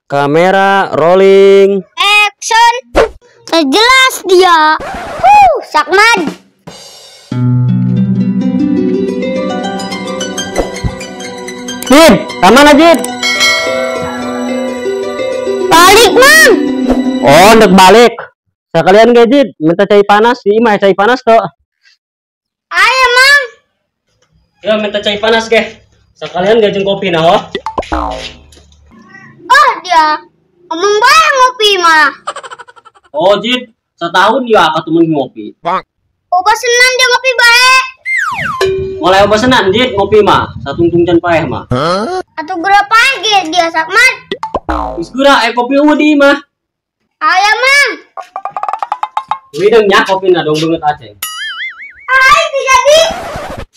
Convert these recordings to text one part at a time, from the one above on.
Kamera rolling. Action. Jelas dia. Sakman. Jid, kemana Jid? Balik, Mang. Oh, hendak balik. Sekalian gak Jid, minta cai panas. Di imah cai panas toh. Ayo, Mang. Ya, minta cai panas ge. Sekalian gak jeng kopi nah, oh. Oh, dia. Ngomong bayang ngopi mah. Oh, Jid, setahun ya ketemu ngopi. Oh, pesenan dia ngopi baik. Mulai pesenan Jid ngopi mah, satungtung can paeh mah. Atau berapa aja dia, Sakman? Wis gura kopi di mah. Ayo, Mang. Wideng nya kopi na dong banget aceh. Ayo, jadi.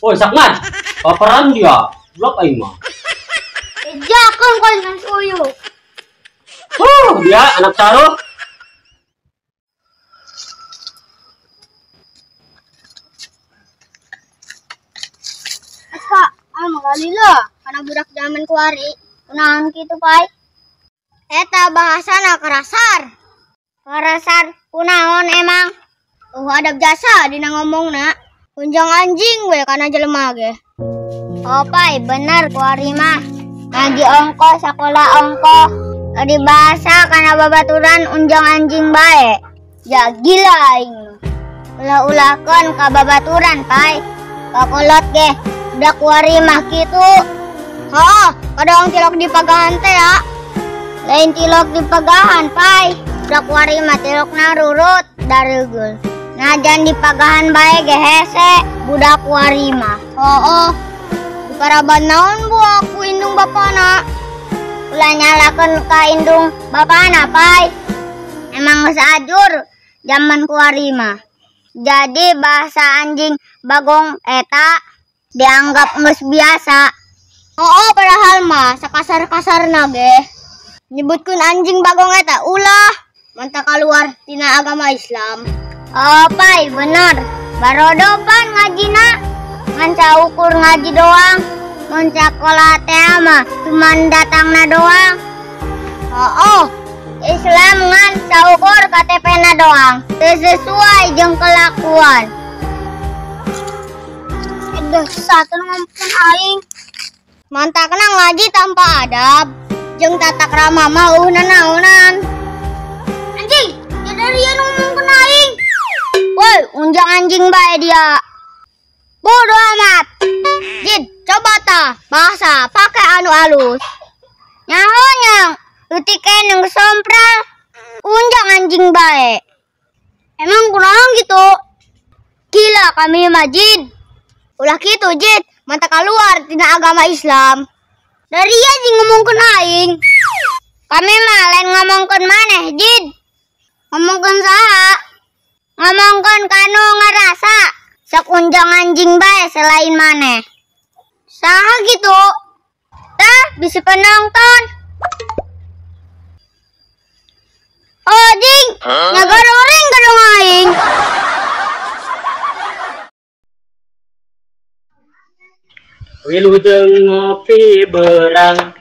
Oh, Sakman. Paparan dia. Blok aing mah. Jangan kau suyu. Dia anak caro. Kak, magali lah. Karena budak zaman kuari. Kunahan gitu, Pai. Eta bahasana kerasar. Kerasar kunaon emang. Adab jasa dina ngomong nak. Kunjang anjing we kana jelema ge. Oh, Pai, bener kuari mah. Ngaji ongko, sekolah ongko. Tadi bahasa karena babaturan unjang anjing bae. Ya gila aing. Ulah-ulahkeun ka babaturan, Pai. Kakolot ge. Udah kuari mah kitu. Kadang tilok di pagahan teh ya. Lain tilok di pagahan, Pai. Udah kuari mah tilok narurut daregeul. Najan di pagahan bae ge hese budak kuari mah. Dikaraban naon bu aku indung bapana. Ulah nyalakeun ka indung bapana, Pai. Emang geus ajur zaman kuari mah. Jadi bahasa anjing bagong eta dianggap geus biasa. Padahal mah sakasar-kasarna ge. Nyebutkeun anjing bagong eta ulah mantap keluar tina agama Islam. Pai, bener. Barodopan ngajina. Ngan ukur ngaji doang. Mun sakola teh mah cuman datangna doang. Islam ngan saukur KTP-na doang. Teu sesuai jeung kelakuan. Satu ngomongin aing. Mantakna ngaji tanpa adab. Jeung tata krama mah naonan. Anjing, jadi dia ngomongin aing. Woi, unjang anjing bae dia. Bodo amat. Jid, coba tah bahasa pakai anu alus. Nyahonyang, lutikeun yang sompral. Unjang anjing bae. Emang kurang gitu. Gila kami majid. Ulah gitu Jid, mata keluar tina agama Islam. Dari anjing ngomongkeun aing. Kami mah lain ngomongkeun maneh Jid. Ngomongkeun saha? Ngomongkeun kanu ngerasa. Sok unjang anjing bae selain maneh. Saha gitu? Tah bisa penonton. Jing, ngagoreng gadong aing. Wilujeng ngopi berang.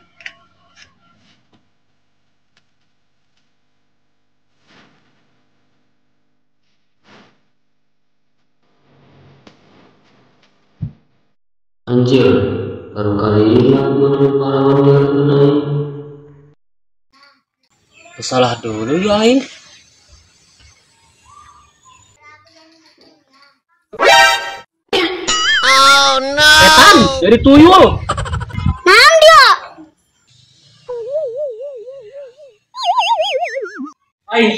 Anjir, baru kali ini menurut para wanita tunai. Salah dulu ya aing. Oh no. Setan dari tuyul. Naon dia?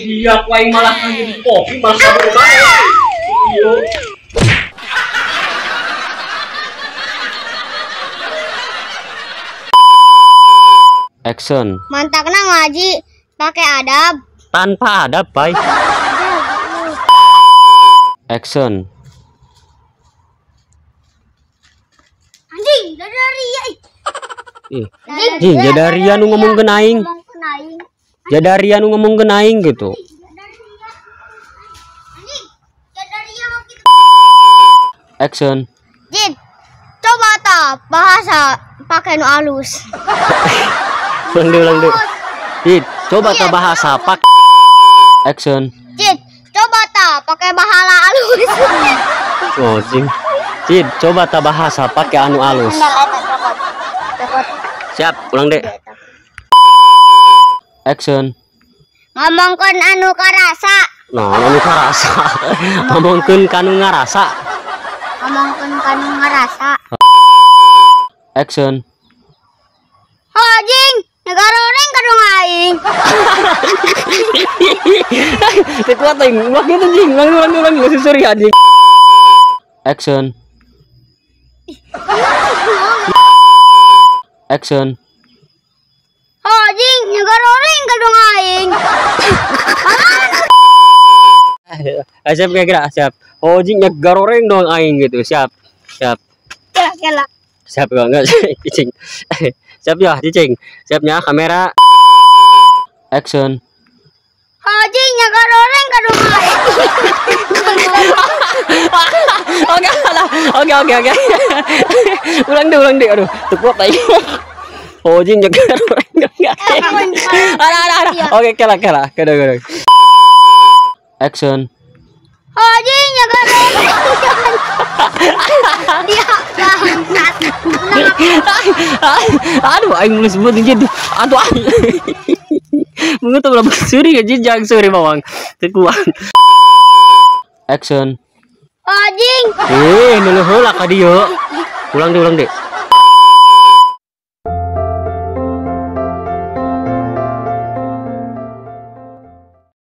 Dia ku aing malah kangen kopi malah sabar bae. Iyo. Action. Mantakna ngaji pakai adab. Tanpa adab, Pai. Action. Anjing, dari Jing, jadaria nu ngomongkeun aing. Jadaria nu ngomongkeun aing gitu. Action. Jid, coba tah bahasa pakai nu alus. Ulang dulu. Cid, coba tak bahasa pak. Action. Cid, coba tak pakai bahala halus. Oh, Cid, coba tak bahasa pakai anu halus. Siap, ulang dek. Action. Ngomongkan anu karasa. Nah, anu karasa. Ngomongkeun kanu ngarasa. Ngomongkan kanu ngarasa. Action. Hojing, negara orang kadung aing. Kuat ting, wah gitu jing, ulang susuri anjing. Action. Action. Hojing, negara orang kadung aing. Siap kira siap. Hojing nyegar orang dong aing gitu, siap. Kela. Siap enggak cicing. Siap ya cicing. Siapnya kamera. Action. Hojing, negara orang kadung aing. Oke. Ulang deh. Aduh, tekuat aja. Hojing nyegar orang enggak. Ada. Oke, kela. Kedua. Action. Hojing, negara orang. Dia bangsat. Aduh, aing mulai sebut jadi. Aduh. Mengutuk lah suri ya jijang suri bawang. Tekuan. Action. Hojing. Nuluh heula ka dieu. Ulang deh.